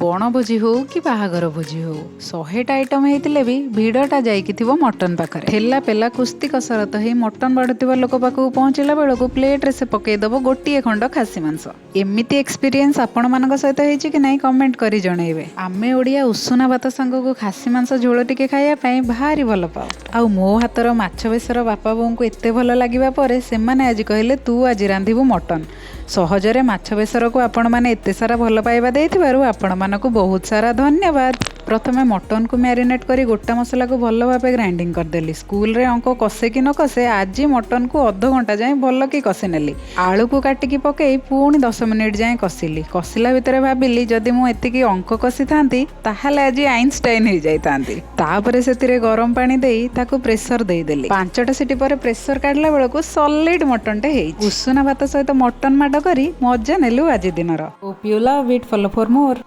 ବଣଭୋଜି ହଉ କି ବାହାଘର ଭୋଜି ହଉ 100ଟା ଆଇଟମ ହେଇଥିଲେ ବି ଭିଡ଼ଟା ଯାଇକି ଥିବ ମଟନ ପାଖରେ। ଠେଲା ପେଲା କୁସ୍ତି କସରତ ହେଇ ମଟନ ବାଢୁଥିବା ଲୋକ ପାଖକୁ ପହଞ୍ଚିଲା ବେଳକୁ ପ୍ଲେଟରେ ସେ ପକେଇଦବ ଗୋଟିଏ ଖଣ୍ଡ ଖାସି ମାଂସ। ଏମିତି ଏକ୍ସପିରିଏନ୍ସ ଆପଣମାନଙ୍କ ସହିତ ହେଇଛି କି ନାହିଁ କମେଣ୍ଟ କରି ଜଣେଇବେ। ଆମେ ଓଡ଼ିଆ ଉଷୁନା ଭାତ ସାଙ୍ଗକୁ ଖାସି ମାଂସ ଝୋଳ ଟିକେ ଖାଇବା ପାଇଁ ଭାରି ଭଲ ପାଉ। ଆଉ ମୋ ହାତର ମାଛ ବେସର ବାପା ବୋଉଙ୍କୁ ଏତେ ଭଲ ଲାଗିବା ପରେ ସେମାନେ ଆଜି କହିଲେ ତୁ ଆଜି ରାନ୍ଧିବୁ ମଟନ। ସହଜରେ ମାଛ ବେସରକୁ ଆପଣମାନେ ଏତେ ସାରା ଭଲ ପାଇବା ଦେଇଥିବାରୁ ଆପଣମାନଙ୍କୁ ବହୁତ ସାରା ଧନ୍ୟବାଦ। ପ୍ରଥମେ ମଟନକୁ ମ୍ୟାରିନେଟ୍ କରି ଗୋଟା ମସଲାକୁ ଭଲ ଭାବେ ଗ୍ରାଇଣ୍ଡିଙ୍ଗ କରିଦେଲି। ସ୍କୁଲରେ ଅଙ୍କ କଷେ କି ନ କଷେ ଆଜି ମଟନକୁ ଅଧଘଣ୍ଟା ଯାଏଁ ଭଲ କି କଷି ନେଲି। ଆଳୁକୁ କାଟିକି ପକେଇ ପୁଣି 10 ମିନିଟ୍ ଯାଏଁ କଷିଲି। କଷିଲା ଭିତରେ ଭାବିଲି ଯଦି ମୁଁ ଏତିକି ଅଙ୍କ କଷିଥାନ୍ତି ତାହେଲେ ଆଜି ଆଇନଷ୍ଟାଇନ ହେଇଯାଇଥାନ୍ତି। ତାପରେ ସେଥିରେ ଗରମ ପାଣି ଦେଇ ତାକୁ ପ୍ରେସର ଦେଇଦେଲି। 5ଟା ସିଟି ପରେ ପ୍ରେସର କାଢିଲା ବେଳକୁ ସଲିଡ ମଟନଟେ ହେଇଛି। ଉଷୁନା ଭାତ ସହିତ ମଟନ ମାଡ କରି ମଜା ନେଲୁ ଆଜି ଦିନର। Hope you love it. Follow for more.